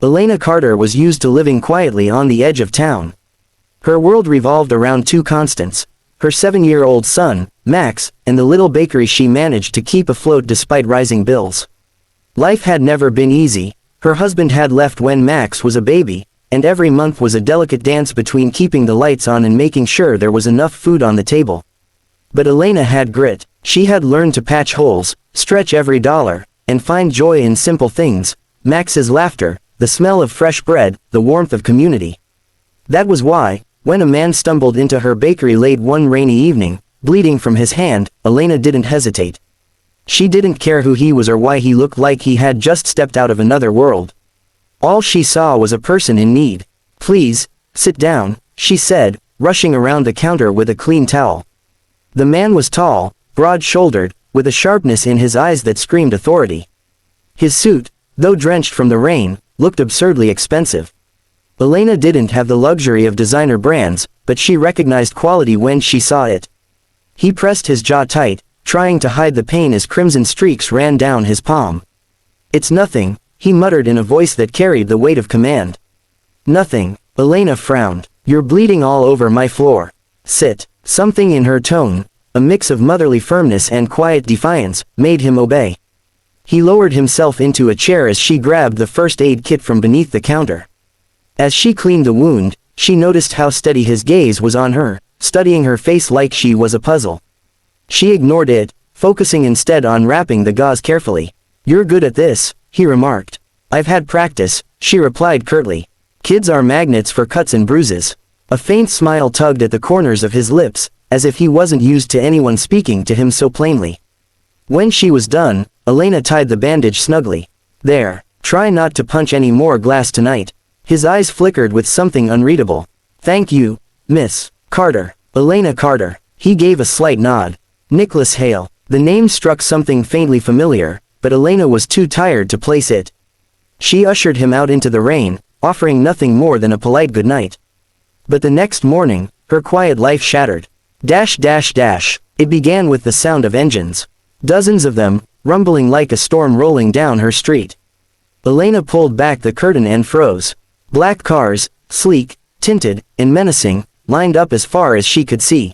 Elena Carter was used to living quietly on the edge of town. Her world revolved around two constants: her 7-year-old son, Max, and the little bakery she managed to keep afloat despite rising bills. Life had never been easy. Her husband had left when Max was a baby, and every month was a delicate dance between keeping the lights on and making sure there was enough food on the table. But Elena had grit. She had learned to patch holes, stretch every dollar, and find joy in simple things: Max's laughter, the smell of fresh bread, the warmth of community. That was why, when a man stumbled into her bakery late one rainy evening, bleeding from his hand, Elena didn't hesitate. She didn't care who he was or why he looked like he had just stepped out of another world. All she saw was a person in need. "Please, sit down," she said, rushing around the counter with a clean towel. The man was tall, broad-shouldered, with a sharpness in his eyes that screamed authority. His suit, though drenched from the rain, looked absurdly expensive. Elena didn't have the luxury of designer brands, but she recognized quality when she saw it. He pressed his jaw tight, trying to hide the pain as crimson streaks ran down his palm. "It's nothing," he muttered in a voice that carried the weight of command. "Nothing." Elena frowned. "You're bleeding all over my floor. Sit." Something in her tone, a mix of motherly firmness and quiet defiance, made him obey. He lowered himself into a chair as she grabbed the first aid kit from beneath the counter. As she cleaned the wound, she noticed how steady his gaze was on her, studying her face like she was a puzzle. She ignored it, focusing instead on wrapping the gauze carefully. "You're good at this," he remarked. "I've had practice," she replied curtly. "Kids are magnets for cuts and bruises." A faint smile tugged at the corners of his lips, as if he wasn't used to anyone speaking to him so plainly. When she was done, Elena tied the bandage snugly. "There, try not to punch any more glass tonight." His eyes flickered with something unreadable. "Thank you, Miss Carter." "Elena Carter." He gave a slight nod. "Nicholas Hale." The name struck something faintly familiar, but Elena was too tired to place it. She ushered him out into the rain, offering nothing more than a polite goodnight. But the next morning, her quiet life shattered. It began with the sound of engines. Dozens of them, rumbling like a storm rolling down her street. Elena pulled back the curtain and froze. Black cars, sleek, tinted, and menacing, lined up as far as she could see.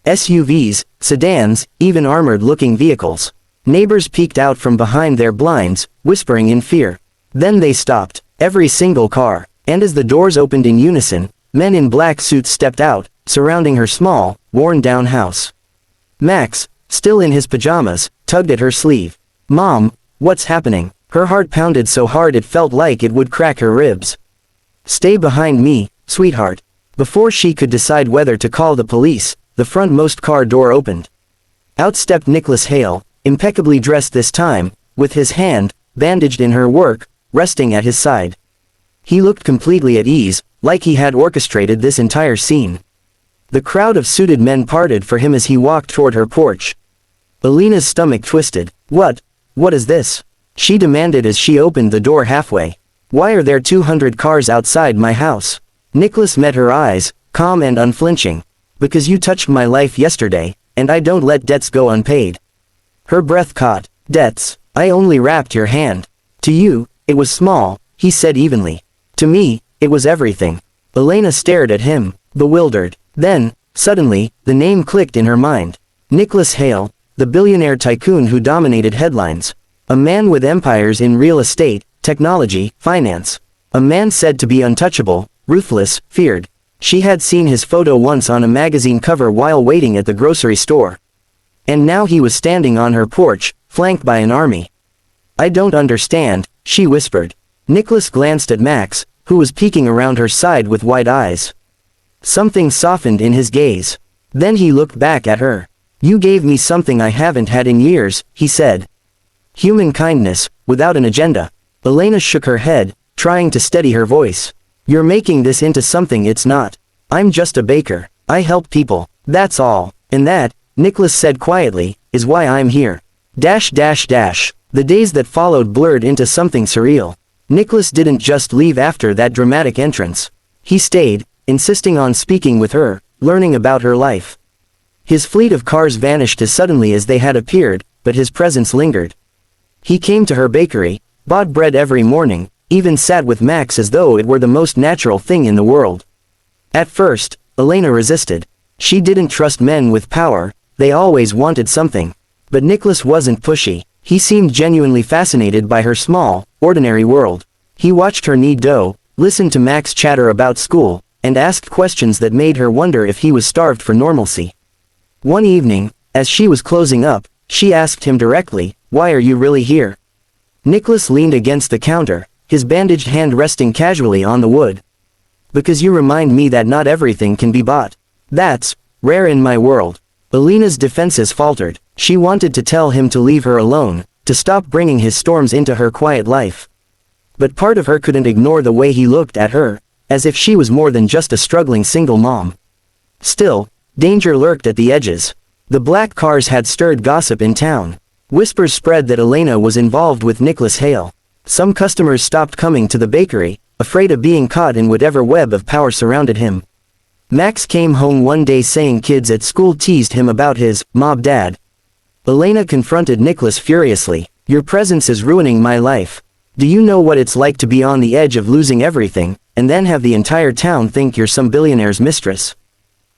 SUVs, sedans, even armored-looking vehicles. Neighbors peeked out from behind their blinds, whispering in fear. Then they stopped, every single car, and as the doors opened in unison, men in black suits stepped out, surrounding her small, worn-down house. Max, still in his pajamas, tugged at her sleeve. "Mom, what's happening?" Her heart pounded so hard it felt like it would crack her ribs. "Stay behind me, sweetheart." Before she could decide whether to call the police, the frontmost car door opened. Out stepped Nicholas Hale, impeccably dressed this time, with his hand, bandaged in her work, resting at his side. He looked completely at ease, like he had orchestrated this entire scene. The crowd of suited men parted for him as he walked toward her porch. Elena's stomach twisted. What is this?" she demanded as she opened the door halfway. "Why are there 200 cars outside my house?" Nicholas met her eyes, calm and unflinching. "Because you touched my life yesterday, and I don't let debts go unpaid." Her breath caught. "Debts? I only wrapped your hand. To you, it was small," he said evenly. "To me, it was everything." Elena stared at him, bewildered. Then, suddenly, the name clicked in her mind. Nicholas Hale, the billionaire tycoon who dominated headlines. A man with empires in real estate, technology, finance. A man said to be untouchable, ruthless, feared. She had seen his photo once on a magazine cover while waiting at the grocery store. And now he was standing on her porch, flanked by an army. "I don't understand," she whispered. Nicholas glanced at Max, who was peeking around her side with wide eyes. Something softened in his gaze. Then he looked back at her. "You gave me something I haven't had in years," he said. "Human kindness, without an agenda." Elena shook her head, trying to steady her voice. "You're making this into something it's not. I'm just a baker. I help people, that's all. And that," Nicholas said quietly, "is why I'm here." The days that followed blurred into something surreal. Nicholas didn't just leave after that dramatic entrance. He stayed, insisting on speaking with her, learning about her life. His fleet of cars vanished as suddenly as they had appeared, but his presence lingered. He came to her bakery, bought bread every morning, even sat with Max as though it were the most natural thing in the world. At first, Elena resisted. She didn't trust men with power, they always wanted something. But Nicholas wasn't pushy, he seemed genuinely fascinated by her small, ordinary world. He watched her knead dough, listened to Max chatter about school, and asked questions that made her wonder if he was starved for normalcy. One evening, as she was closing up, she asked him directly, "Why are you really here?" Nicholas leaned against the counter, his bandaged hand resting casually on the wood. "Because you remind me that not everything can be bought. That's rare in my world." Elena's defenses faltered. She wanted to tell him to leave her alone, to stop bringing his storms into her quiet life. But part of her couldn't ignore the way he looked at her, as if she was more than just a struggling single mom. Still, danger lurked at the edges. The black cars had stirred gossip in town. Whispers spread that Elena was involved with Nicholas Hale. Some customers stopped coming to the bakery, afraid of being caught in whatever web of power surrounded him. Max came home one day saying kids at school teased him about his mob dad. Elena confronted Nicholas furiously. "Your presence is ruining my life. Do you know what it's like to be on the edge of losing everything, and then have the entire town think you're some billionaire's mistress?"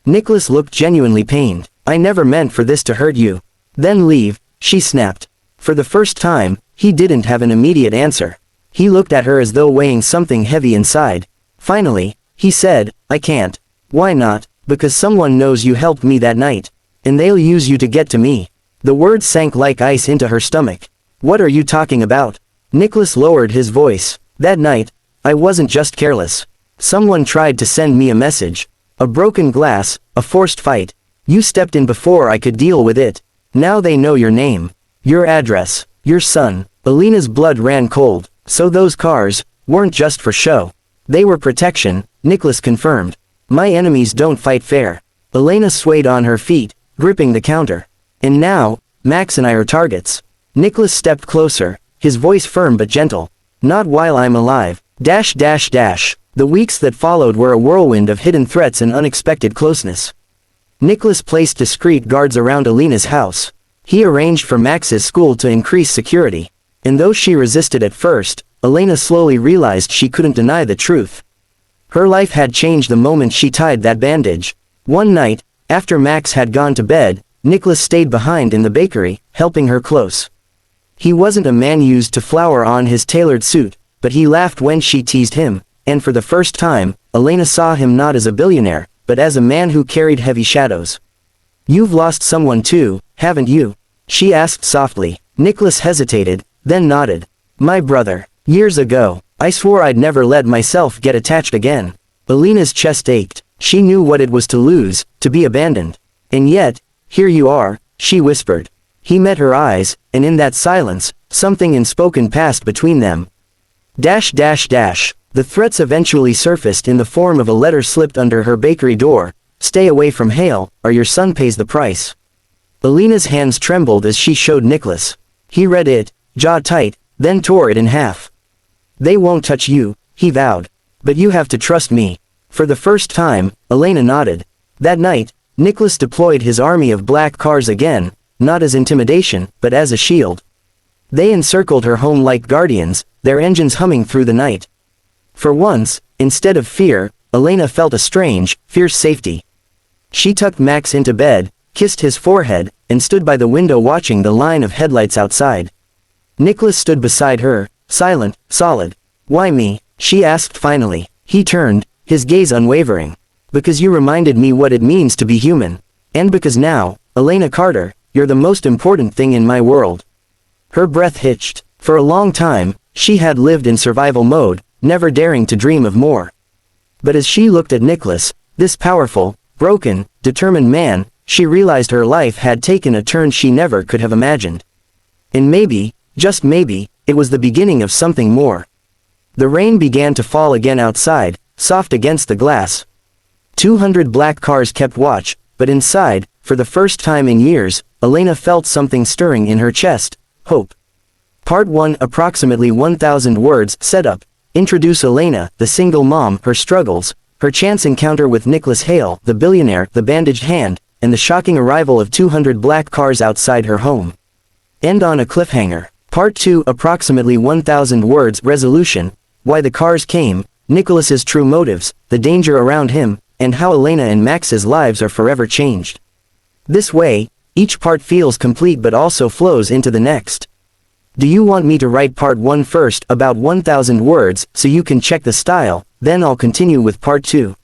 Nicholas looked genuinely pained. "I never meant for this to hurt you." "Then leave," she snapped. For the first time, he didn't have an immediate answer. He looked at her as though weighing something heavy inside. Finally, he said, "I can't." "Why not?" "Because someone knows you helped me that night. And they'll use you to get to me." The words sank like ice into her stomach. "What are you talking about?" Nicholas lowered his voice. "That night, I wasn't just careless. Someone tried to send me a message. A broken glass, a forced fight. You stepped in before I could deal with it. Now they know your name, your address, your son." Elena's blood ran cold. "So those cars weren't just for show. They were protection," Nicholas confirmed. "My enemies don't fight fair." Elena swayed on her feet, gripping the counter. "And now, Max and I are targets." Nicholas stepped closer, his voice firm but gentle. "Not while I'm alive. Dash dash dash." The weeks that followed were a whirlwind of hidden threats and unexpected closeness. Nicholas placed discreet guards around Elena's house. He arranged for Max's school to increase security. And though she resisted at first, Elena slowly realized she couldn't deny the truth. Her life had changed the moment she tied that bandage. One night, after Max had gone to bed, Nicholas stayed behind in the bakery, helping her close. He wasn't a man used to flower on his tailored suit, but he laughed when she teased him, and for the first time, Elena saw him not as a billionaire, but as a man who carried heavy shadows. "You've lost someone too, haven't you?" she asked softly. Nicholas hesitated, then nodded. "My brother. Years ago. I swore I'd never let myself get attached again." Elena's chest ached. She knew what it was to lose, to be abandoned. "And yet, here you are," she whispered. He met her eyes, and in that silence, something unspoken passed between them. Dash dash dash. The threats eventually surfaced in the form of a letter slipped under her bakery door. "Stay away from Hale, or your son pays the price." Elena's hands trembled as she showed Nicholas. He read it, jaw tight, then tore it in half. "They won't touch you," he vowed. "But you have to trust me." For the first time, Elena nodded. That night, Nicholas deployed his army of black cars again, not as intimidation, but as a shield. They encircled her home like guardians, their engines humming through the night. For once, instead of fear, Elena felt a strange, fierce safety. She tucked Max into bed, kissed his forehead, and stood by the window watching the line of headlights outside. Nicholas stood beside her, silent, solid. "Why me?" she asked finally. He turned, his gaze unwavering. "Because you reminded me what it means to be human. And because now, Elena Carter, you're the most important thing in my world." Her breath hitched. For a long time, she had lived in survival mode, never daring to dream of more. But as she looked at Nicholas, this powerful, broken, determined man, she realized her life had taken a turn she never could have imagined. And maybe, just maybe, it was the beginning of something more. The rain began to fall again outside, soft against the glass. 200 black cars kept watch, but inside, for the first time in years, Elena felt something stirring in her chest. Hope. Part 1. Approximately 1,000 words. Setup. Introduce Elena, the single mom, her struggles, her chance encounter with Nicholas Hale, the billionaire, the bandaged hand, and the shocking arrival of 200 black cars outside her home. End on a cliffhanger. Part 2. Approximately 1,000 words. Resolution. why the cars came, Nicholas's true motives, the danger around him, and how Elena and Max's lives are forever changed. This way, each part feels complete but also flows into the next. Do you want me to write part 1 first, about 1,000 words, so you can check the style, then I'll continue with part 2?